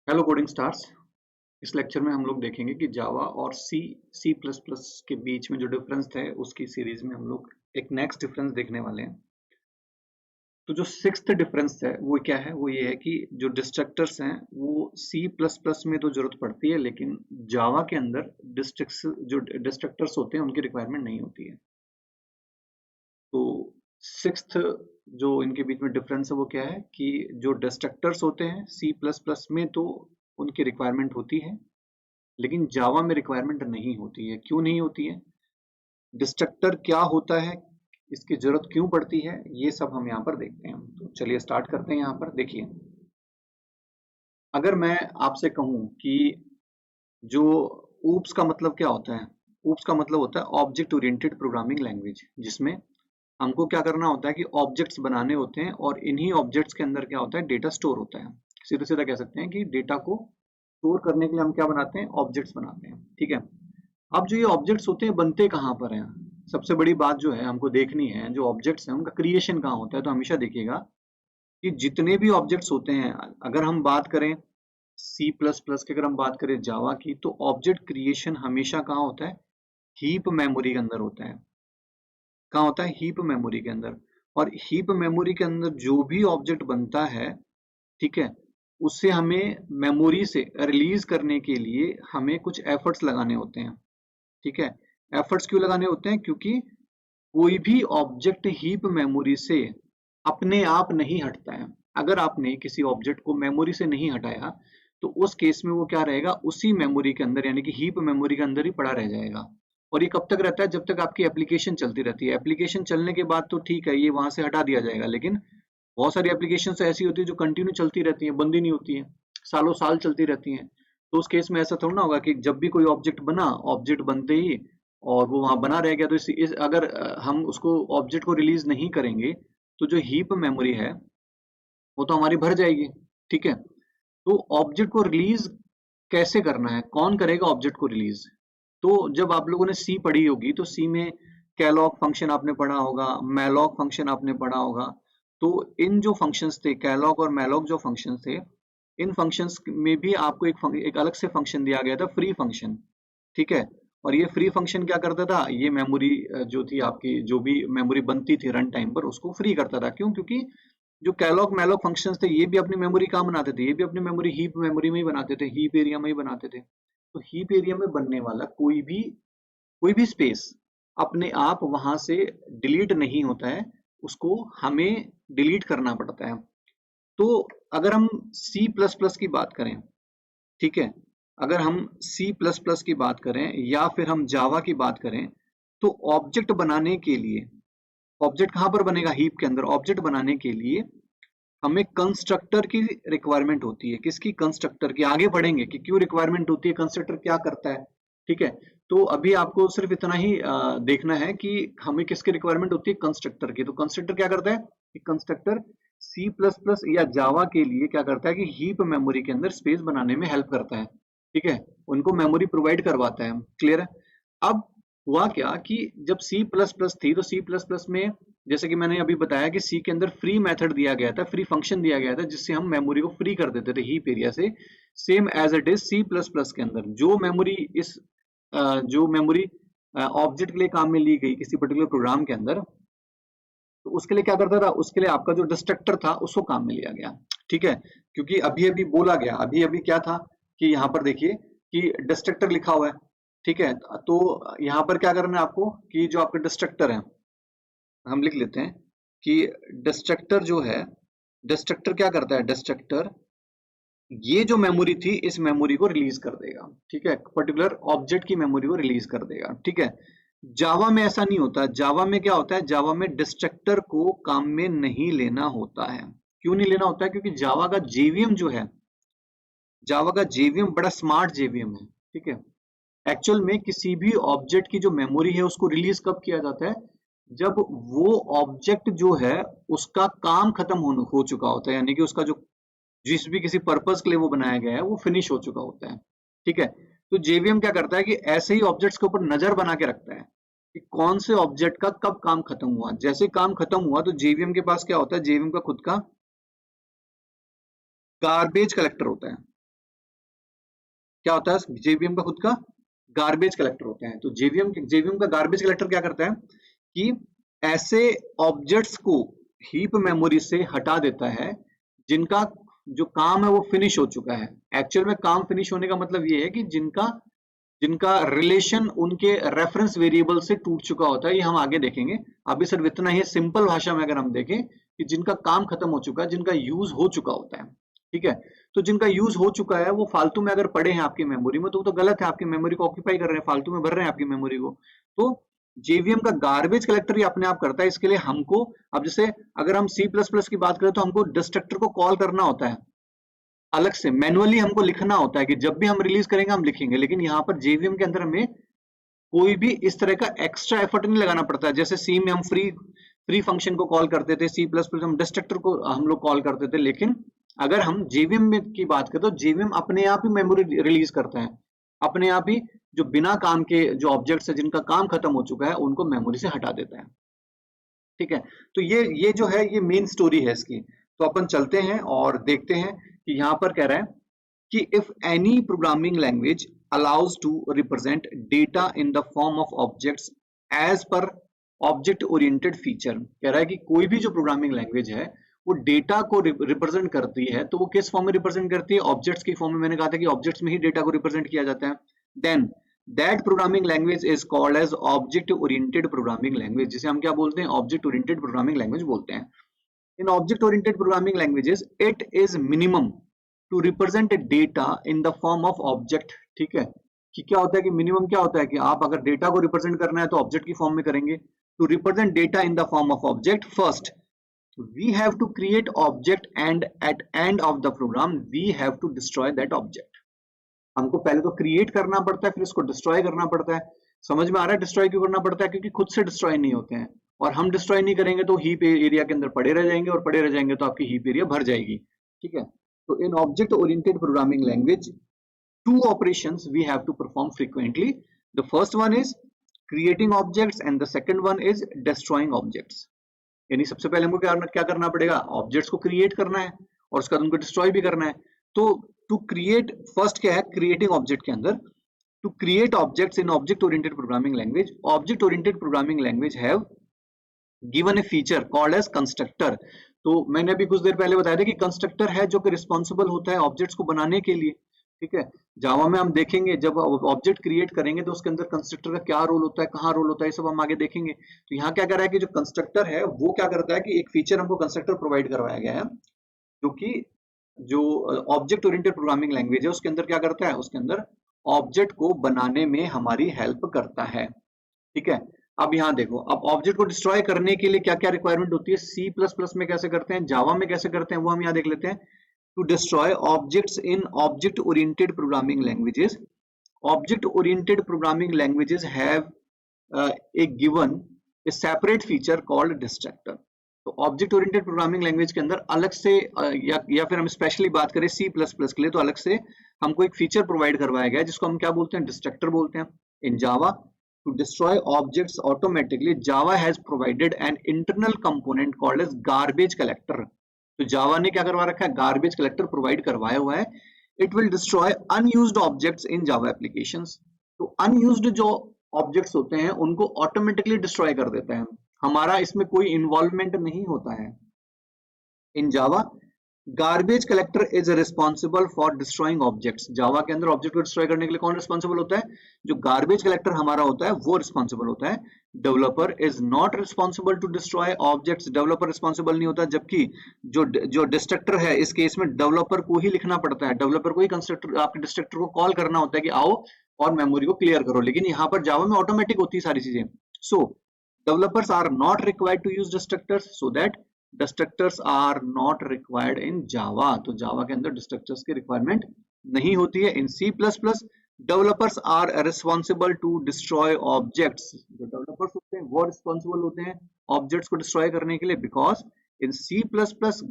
Hello coding stars. इस lecture में हम लोग देखेंगे कि जावा और सी प्लस प्लस के बीच में जो डिफरेंस है उसकी सीरीज में हम लोग एक नेक्स्ट डिफरेंस देखने वाले हैं। तो जो सिक्स्थ डिफरेंस है वो क्या है, वो ये है कि जो डिस्ट्रक्टर्स हैं वो सी प्लस प्लस में तो जरूरत पड़ती है, लेकिन जावा के अंदर डिस्ट्रक्टर्स होते हैं उनकी रिक्वायरमेंट नहीं होती है। तो सिक्स्थ जो इनके बीच में डिफरेंस है वो क्या है कि जो डिस्ट्रक्टर्स होते हैं सी प्लस प्लस में तो उनकी रिक्वायरमेंट होती है, लेकिन जावा में रिक्वायरमेंट नहीं होती है। क्यों नहीं होती है, डिस्ट्रक्टर क्या होता है, इसकी जरूरत क्यों पड़ती है, ये सब हम यहाँ पर देखते हैं। तो चलिए स्टार्ट करते हैं। यहाँ पर देखिए, अगर मैं आपसे कहूं कि जो ऊप्स का मतलब क्या होता है, ऊप्स का मतलब होता है ऑब्जेक्ट ओरिएंटेड प्रोग्रामिंग लैंग्वेज, जिसमें हमको क्या करना होता है कि ऑब्जेक्ट्स बनाने होते हैं और इन्हीं ऑब्जेक्ट्स के अंदर क्या होता है, डेटा स्टोर होता है। सीधा सीधा कह सकते हैं कि डेटा को स्टोर करने के लिए हम क्या बनाते हैं, ऑब्जेक्ट्स बनाते हैं। ठीक है, अब जो ये ऑब्जेक्ट्स होते हैं बनते कहाँ पर हैं, सबसे बड़ी बात जो है हमको देखनी है, जो ऑब्जेक्ट्स हैं उनका क्रिएशन कहाँ होता है। तो हमेशा देखिएगा कि जितने भी ऑब्जेक्ट्स होते हैं, अगर हम बात करें सी प्लस प्लस की, अगर हम बात करें जावा की, तो ऑब्जेक्ट क्रिएशन हमेशा कहाँ होता है, हीप मेमोरी के अंदर होता है। कहाँ होता है, हीप मेमोरी के अंदर। और हीप मेमोरी के अंदर जो भी ऑब्जेक्ट बनता है, ठीक है, उससे हमें मेमोरी से रिलीज करने के लिए हमें कुछ एफर्ट्स लगाने होते हैं। ठीक है, एफर्ट्स क्यों लगाने होते हैं, क्योंकि कोई भी ऑब्जेक्ट हीप मेमोरी से अपने आप नहीं हटता है। अगर आपने किसी ऑब्जेक्ट को मेमोरी से नहीं हटाया तो उस केस में वो क्या रहेगा, उसी मेमोरी के अंदर यानी कि हीप मेमोरी के अंदर ही पड़ा रह जाएगा। और ये कब तक रहता है, जब तक आपकी एप्लीकेशन चलती रहती है। एप्लीकेशन चलने के बाद तो ठीक है, ये वहां से हटा दिया जाएगा, लेकिन बहुत सारी एप्लीकेशन ऐसी होती है जो कंटिन्यू चलती रहती है, बंद ही नहीं होती है, सालों साल चलती रहती हैं। तो उस केस में ऐसा थोड़ा ना होगा कि जब भी कोई ऑब्जेक्ट बना, ऑब्जेक्ट बनते ही और वो वहां बना रह गया। तो अगर हम उसको ऑब्जेक्ट को रिलीज नहीं करेंगे तो जो हीप मेमोरी है वो तो हमारी भर जाएगी। ठीक है, तो ऑब्जेक्ट को रिलीज कैसे करना है, कौन करेगा ऑब्जेक्ट को रिलीज। तो जब आप लोगों ने सी पढ़ी होगी तो सी में कैलॉग फंक्शन आपने पढ़ा होगा, मैलॉग फंक्शन आपने पढ़ा होगा। तो इन जो फंक्शंस थे, कैलॉग और मैलॉग जो फंक्शंस थे, इन फंक्शंस में भी आपको एक अलग से फंक्शन दिया गया था, फ्री फंक्शन। ठीक है, और ये फ्री फंक्शन क्या करता था, ये मेमोरी जो थी आपकी, जो भी मेमोरी बनती थी रन टाइम पर, उसको फ्री करता था। क्यों, क्योंकि जो कैलॉग मैलॉग फंक्शंस थे ये भी अपनी मेमोरी कहाँ बनाते थे, ये भी अपनी मेमोरी हीप मेमोरी में ही बनाते थे, हीप एरिया में ही बनाते थे। तो हीप एरिया में बनने वाला कोई भी स्पेस अपने आप वहां से डिलीट नहीं होता है, उसको हमें डिलीट करना पड़ता है। तो अगर हम सी प्लस प्लस की बात करें, ठीक है, अगर हम सी प्लस प्लस की बात करें या फिर हम जावा की बात करें, तो ऑब्जेक्ट बनाने के लिए, ऑब्जेक्ट कहां पर बनेगा, हीप के अंदर। ऑब्जेक्ट बनाने के लिए हमें कंस्ट्रक्टर की रिक्वायरमेंट होती है। किसकी, कंस्ट्रक्टर की। आगे बढ़ेंगे कि क्यों रिक्वायरमेंट होती है, कंस्ट्रक्टर क्या करता है। ठीक है, तो अभी आपको सिर्फ इतना ही देखना है कि हमें किसकी रिक्वायरमेंट होती है, कंस्ट्रक्टर की। तो कंस्ट्रक्टर क्या करता है कि कंस्ट्रक्टर सी प्लस प्लस या जावा के लिए क्या करता है कि हीप मेमोरी के अंदर स्पेस बनाने में हेल्प करता है। ठीक है, उनको मेमोरी प्रोवाइड करवाता है। क्लियर है। अब हुआ क्या कि जब सी प्लस प्लस थी तो सी प्लस प्लस में, जैसे कि मैंने अभी बताया कि सी के अंदर फ्री मेथड दिया गया था, फ्री फंक्शन दिया गया था, जिससे हम मेमोरी को फ्री कर देते थे हीप एरिया से। Same as it is C plus plus के अंदर जो मेमोरी ऑब्जेक्ट के लिए काम में ली गई किसी पर्टिकुलर प्रोग्राम के अंदर, तो उसके लिए क्या करता था, उसके लिए आपका जो डिस्ट्रक्टर था उसको काम में लिया गया। ठीक है, क्योंकि अभी अभी बोला गया, अभी अभी क्या था कि यहाँ पर देखिए कि डिस्ट्रक्टर लिखा हुआ है। ठीक है, तो यहाँ पर क्या करना है आपको कि जो आपका डिस्ट्रक्टर है, हम लिख लेते हैं कि डिस्ट्रक्टर जो है, डिस्ट्रक्टर क्या करता है, डिस्ट्रक्टर ये जो मेमोरी थी इस मेमोरी को रिलीज कर देगा। ठीक है, पर्टिकुलर ऑब्जेक्ट की मेमोरी को रिलीज कर देगा। ठीक है, जावा में ऐसा नहीं होता। जावा में क्या होता है, जावा में डिस्ट्रक्टर को काम में नहीं लेना होता है। क्यों नहीं लेना होता है, क्योंकि जावा का जेवीएम जो है, जावा का जेवीएम बड़ा स्मार्ट जेवीएम है। ठीक है, एक्चुअल में किसी भी ऑब्जेक्ट की जो मेमोरी है उसको रिलीज कब किया जाता है, जब वो ऑब्जेक्ट जो है उसका काम खत्म हो चुका होता है, यानी कि उसका जो जिस भी किसी पर्पस के लिए वो बनाया गया है वो फिनिश हो चुका होता है। ठीक है, तो जेवीएम क्या करता है कि ऐसे ही ऑब्जेक्ट्स के ऊपर नजर बना के रखता है कि कौन से ऑब्जेक्ट का कब काम खत्म हुआ। जैसे काम खत्म हुआ तो जेवीएम के पास क्या होता है, जेवीएम का खुद का गार्बेज कलेक्टर होता है। क्या होता है जेवीएम का खुद का गार्बेज कलेक्टर होता है। तो जेवीएम का गार्बेज कलेक्टर क्या करता है कि ऐसे ऑब्जेक्ट्स को हीप मेमोरी से हटा देता है जिनका जो काम है वो फिनिश हो चुका है। एक्चुअल में काम फिनिश होने का मतलब ये है कि जिनका जिनका रिलेशन उनके रेफरेंस वेरिएबल से टूट चुका होता है। ये हम आगे देखेंगे, अभी सिर्फ इतना ही सिंपल भाषा में अगर हम देखें कि जिनका काम खत्म हो चुका है, जिनका यूज हो चुका होता है, ठीक है। तो जिनका यूज हो चुका है वो फालतू में अगर पड़े हैं आपकी मेमोरी में तो वो तो गलत है, आपकी मेमोरी को ऑक्यूपाई कर रहे हैं, फालतू में भर रहे हैं आपकी मेमोरी को। तो जेवीएम का गार्बेज कलेक्टर ही अपने आप करता है। इसके लिए हमको, अब जैसे अगर हम सी प्लस प्लस की बात करें तो हमको डिस्ट्रक्टर को कॉल करना होता है अलग से, मैनुअली हमको लिखना होता है कि जब भी हम रिलीज करेंगे हम लिखेंगे। लेकिन यहाँ पर जेवीएम के अंदर हमें कोई भी इस तरह का एक्स्ट्रा एफर्ट नहीं लगाना पड़ता है। जैसे सी में हम फ्री फंक्शन को कॉल करते थे, सी प्लस प्लस हम डिस्ट्रक्टर को हम लोग कॉल करते थे। लेकिन अगर हम जेवीएम में की बात करें तो जेवीएम अपने आप ही मेमोरी रिलीज करता है, अपने आप ही जो बिना काम के जो ऑब्जेक्ट्स है जिनका काम खत्म हो चुका है उनको मेमोरी से हटा देता है, ठीक है। तो ये जो है ये मेन स्टोरी है इसकी। तो अपन चलते हैं और देखते हैं कि यहाँ पर कह रहा है कि if any programming language allows to represent data in the form of objects as per object oriented feature, कह रहा है कि कोई भी जो प्रोग्रामिंग लैंग्वेज है वो डेटा को रिप्रेजेंट करती है, तो वो किस फॉर्म में रिप्रेजेंट करती है? ऑब्जेक्ट्स की फॉर्म में। मैंने कहा था कि ऑब्जेक्ट्स में ही डेटा को रिप्रेजेंट किया जाता है। Then that programming language is called as object oriented programming language, जिसे हम क्या बोलते हैं? ऑब्जेक्ट ओरिएंटेड प्रोग्रामिंग लैंग्वेज बोलते हैं। In object-oriented programming languages, it is minimum to represent data in the form of object, ठीक है। कि क्या होता है कि मिनिमम क्या होता है कि आप अगर डेटा को रिप्रेजेंट करना है तो ऑब्जेक्ट की फॉर्म में करेंगे। To represent data in the form of object, first we have to create object and at end of the program we have to destroy that object। हमको पहले तो क्रिएट करना पड़ता है, फिर इसको डिस्ट्रॉय करना पड़ता है। समझ में आ रहा है डिस्ट्रॉय क्यों करना पड़ता है? क्योंकि खुद से डिस्ट्रॉय नहीं होते हैं, और हम डिस्ट्रॉय नहीं करेंगे तो हीप एरिया के अंदर पड़े रह जाएंगे, और पड़े रह जाएंगे तो आपकी हीप एरिया भर जाएगी, ठीक है। तो in object oriented programming language two operations we have to perform frequently. The first one is creating objects and the second one is destroying objects। यानी सबसे पहले हमको क्या करना पड़ेगा? ऑब्जेक्ट्स को क्रिएट करना है और उसका उनको डिस्ट्रॉय भी करना है। तो टू क्रिएट, फर्स्ट क्या है क्रिएटिंग ऑब्जेक्ट के अंदर, to create objects in object oriented programming language, object oriented programming language have given a feature called as constructor. तो मैंने अभी कुछ देर पहले बताया था कि कंस्ट्रक्टर है जो कि रिस्पॉन्सिबल होता है ऑब्जेक्ट्स को बनाने के लिए, ठीक है। जावा में हम देखेंगे जब ऑब्जेक्ट क्रिएट करेंगे तो उसके अंदर कंस्ट्रक्टर का क्या रोल होता है, कहाँ रोल होता है, ये सब हम आगे देखेंगे। तो यहाँ क्या कर रहा है कि जो कंस्ट्रक्टर है वो क्या करता है कि एक फीचर हमको कंस्ट्रक्टर प्रोवाइड करवाया गया है जो कि जो ऑब्जेक्ट ओरिएंटेड प्रोग्रामिंग लैंग्वेज है उसके अंदर क्या करता है, उसके अंदर ऑब्जेक्ट को बनाने में हमारी हेल्प करता है, ठीक है। अब यहाँ देखो, अब ऑब्जेक्ट को डिस्ट्रॉय करने के लिए क्या क्या रिक्वायरमेंट होती है, सी प्लस प्लस में कैसे करते हैं, जावा में कैसे करते हैं, वो हम यहाँ देख लेते हैं। To destroy objects in object oriented programming languages, object oriented programming languages have a given a separate feature called destructor. तो ऑब्जेक्ट ओरिएंटेड प्रोग्रामिंग लैंग्वेज के अंदर अलग से या फिर हम स्पेशली बात करें सी प्लस प्लस के लिए तो अलग से हमको एक फीचर प्रोवाइड करवाया गया है जिसको हम क्या बोलते हैं, डिस्ट्रक्टर बोलते हैं। इन जावा to destroy objects automatically, Java has provided an internal component called as garbage collector। तो Java ने क्या करवा रखा है, garbage collector प्रोवाइड करवाया हुआ है। It will destroy unused objects in Java applications। तो unused जो objects होते हैं उनको automatically destroy कर देता है, हमारा इसमें कोई इन्वॉल्वमेंट नहीं होता है। In Java garbage collector is responsible for destroying objects. Java के अंदर ऑब्जेक्ट को डिस्ट्रॉय करने के लिए कौन रिस्पॉन्सिबल होता है, जो गार्बेज कलेक्टर हमारा होता है वो रिस्पॉन्सिबल होता है। Developer is not responsible to destroy objects, developer responsible नहीं होता, जबकि जो डिस्ट्रक्टर है इस केस में डेवलपर को ही लिखना पड़ता है, डेवलपर को ही कंस्ट्रक्टर आपके डिस्ट्रक्टर को कॉल करना होता है कि आओ और मेमोरी को क्लियर करो। लेकिन यहाँ पर जावा में ऑटोमेटिक होती है सारी चीजें। सो developers are not required to use destructors, so that destructors are not required in Java। तो Java के अंदर destructors की requirement नहीं होती है। In C++ developers are responsible to destroy objects। जो developers होते हैं वो responsible होते हैं objects को destroy करने के लिए, because in C++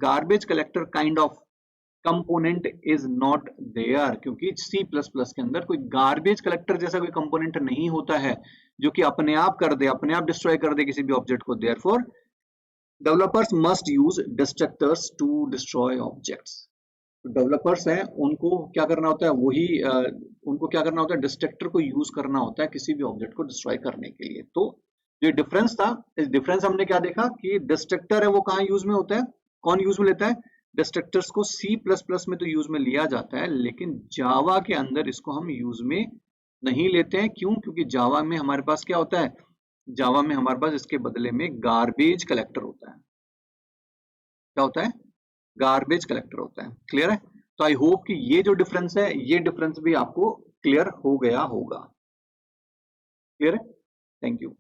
garbage collector kind of component is not there, क्योंकि C++ के अंदर कोई गार्बेज कलेक्टर जैसा कोई कंपोनेंट नहीं होता है जो कि अपने आप कर दे, अपने आप डिस्ट्रॉय कर दे किसी भी ऑब्जेक्ट को। Therefore developers must use destructors to destroy objects. Developers हैं उनको क्या करना होता है, वही उनको क्या करना होता है, डिस्ट्रक्टर को यूज करना होता है किसी भी ऑब्जेक्ट को डिस्ट्रॉय करने के लिए। तो जो डिफरेंस था, इस डिफरेंस हमने क्या देखा कि डिस्ट्रक्टर है वो कहाँ यूज में होता है, कौन यूज में लेता है, डिस्ट्रक्टर्स को सी प्लस प्लस में तो यूज में लिया जाता है, लेकिन जावा के अंदर इसको हम यूज में नहीं लेते हैं। क्यों? क्योंकि जावा में हमारे पास क्या होता है, जावा में हमारे पास इसके बदले में गार्बेज कलेक्टर होता है। क्या होता है? गार्बेज कलेक्टर होता है। क्लियर है? तो आई होप कि ये जो डिफरेंस है, ये डिफरेंस भी आपको क्लियर हो गया होगा। क्लियर है? Thank you.